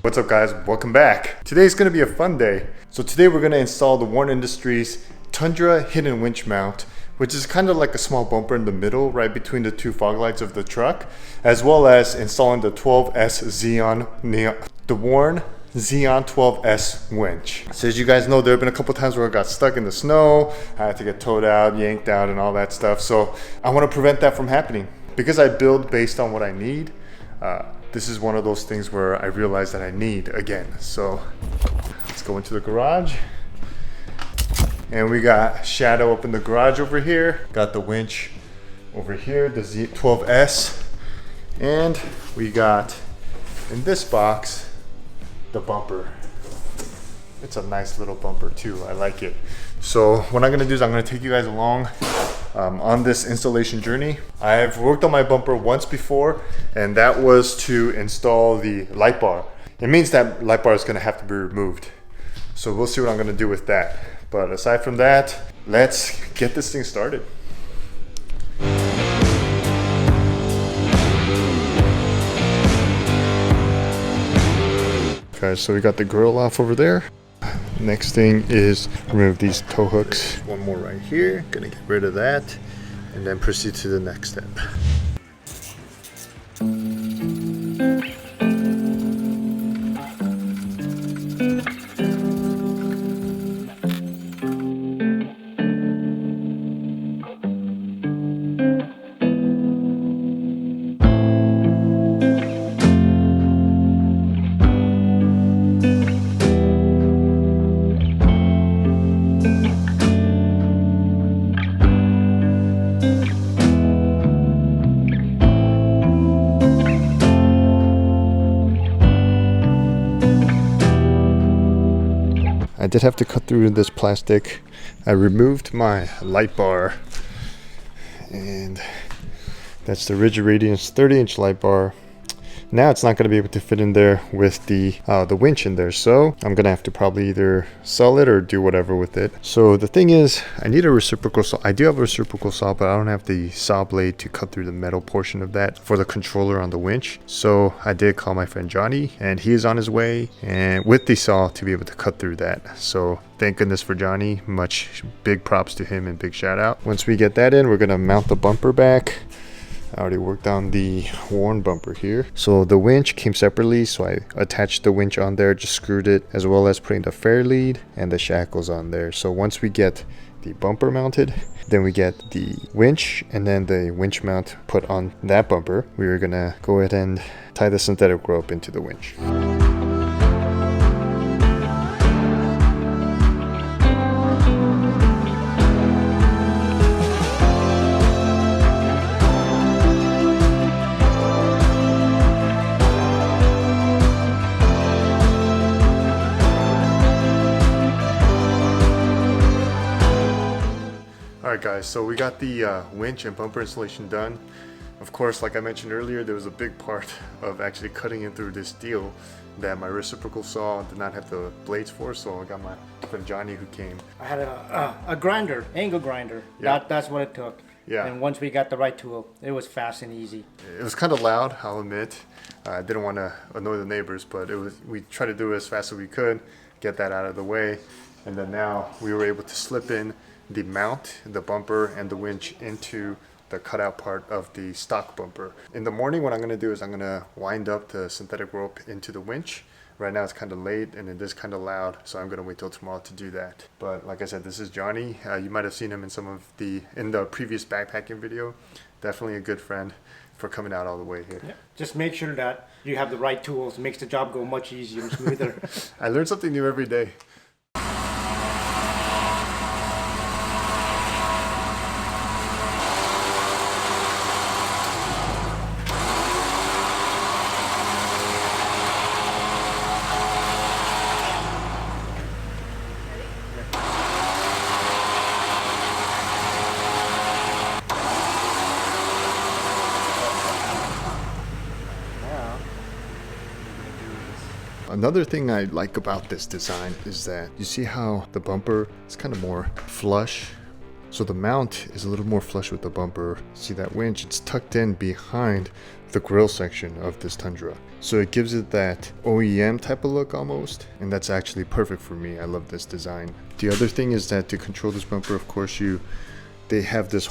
What's up guys, welcome back. Today's gonna be a fun day. So today we're gonna install the Warn Industries Tundra Hidden Winch Mount, which is kind of like a small bumper in the middle, right between the two fog lights of the truck, as well as installing the 12S the Warn Zeon 12s winch. So as you guys know, there have been a couple times where I got stuck in the snow, I had to get towed out, yanked out and all that stuff. So I wanna prevent that from happening. Because I build based on what I need, this is one of those things where I realize that I need again. So let's go into the garage. And we got Shadow up in the garage over here. Got the winch over here, the Z12S. And we got in this box, the bumper. It's a nice little bumper too, I like it. So what I'm gonna do is I'm gonna take you guys along on this installation journey. I've worked on my bumper once before, and that was to install the light bar. It means that light bar is gonna have to be removed. So we'll see what I'm gonna do with that. But aside from that, let's get this thing started. Okay, so we got the grill off over there. Next thing is remove these tow hooks. One more right here, gonna get rid of that, and then proceed to the next step. I did have to cut through this plastic. I removed my light bar, and that's the Rigid Radiance 30-inch light bar. Now it's not going to be able to fit in there with the winch in there, so I'm going to have to probably either sell it or do whatever with it. So the thing is, I need a reciprocal saw. I do have a reciprocal saw, but I don't have the saw blade to cut through the metal portion of that for the controller on the winch. So I did call my friend Johnny, and he is on his way and with the saw to be able to cut through that. So thank goodness for Johnny. Much big props to him and big shout out. Once we get that in, we're going to mount the bumper back. I already worked on the Warn bumper here. So the winch came separately, so I attached the winch on there, just screwed it, as well as putting the fair lead and the shackles on there. So once we get the bumper mounted, then we get the winch and then the winch mount put on that bumper. We are gonna go ahead and tie the synthetic rope into the winch. Alright guys, so we got the winch and bumper installation done. Of course, like I mentioned earlier, there was a big part of actually cutting in through this steel that my reciprocal saw did not have the blades for, so I got my friend Johnny who came. I had a grinder, angle grinder. Yeah. That's what it took. Yeah. And once we got the right tool, it was fast and easy. It was kind of loud, I'll admit. I didn't want to annoy the neighbors, but we tried to do it as fast as we could, get that out of the way, and then now we were able to slip in the mount, the bumper, and the winch into the cutout part of the stock bumper. In the morning, what I'm going to do is I'm going to wind up the synthetic rope into the winch. Right now it's kind of late and it is kind of loud, so I'm going to wait till tomorrow to do that. But like I said, this is Johnny. You might have seen him in in the previous backpacking video. Definitely a good friend for coming out all the way here. Yeah. Just make sure that you have the right tools. It makes the job go much easier and smoother. I learn something new every day. Another thing I like about this design is that you see how the bumper is kind of more flush. So the mount is a little more flush with the bumper. See that winch? It's tucked in behind the grill section of this Tundra. So it gives it that OEM type of look almost, and that's actually perfect for me. I love this design. The other thing is that to control this bumper, of course, they have this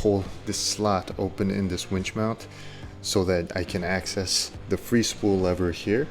slot open in this winch mount so that I can access the free spool lever here.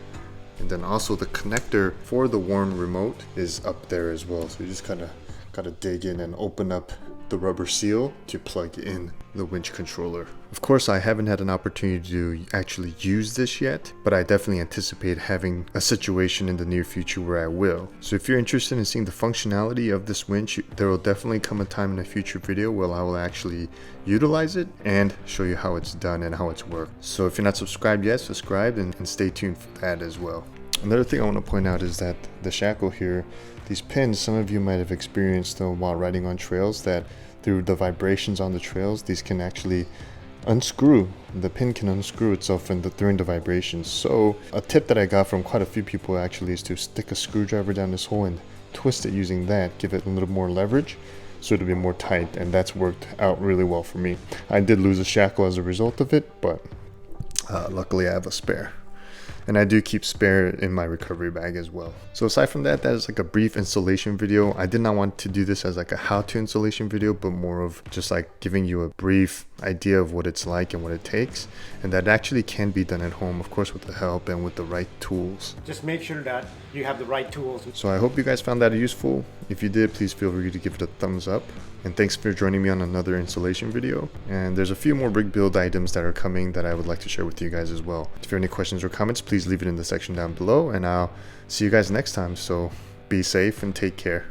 And then also the connector for the Warn remote is up there as well. So you just kind of gotta dig in and open up the rubber seal to plug in the winch controller. Of course, I haven't had an opportunity to actually use this yet, but I definitely anticipate having a situation in the near future where I will. So if you're interested in seeing the functionality of this winch, there will definitely come a time in a future video where I will actually utilize it and show you how it's done and how it's worked. So if you're not subscribed yet, subscribe and stay tuned for that as well. Another thing I want to point out is that the shackle here, these pins, some of you might have experienced them while riding on trails, that through the vibrations on the trails, these can actually unscrew. The pin can unscrew itself during the vibrations. So a tip that I got from quite a few people actually is to stick a screwdriver down this hole and twist it using that, give it a little more leverage so it'll be more tight, and that's worked out really well for me. I did lose a shackle as a result of it, but luckily I have a spare. And I do keep spare in my recovery bag as well. So aside from that, that is like a brief installation video. I did not want to do this as like a how-to installation video, but more of just like giving you a brief idea of what it's like and what it takes. And that actually can be done at home, of course, with the help and with the right tools. Just make sure that you have the right tools. So I hope you guys found that useful. If you did, please feel free to give it a thumbs up. And thanks for joining me on another installation video. And there's a few more rig build items that are coming that I would like to share with you guys as well. If you have any questions or comments, please leave it in the section down below, and I'll see you guys next time. So be safe and take care.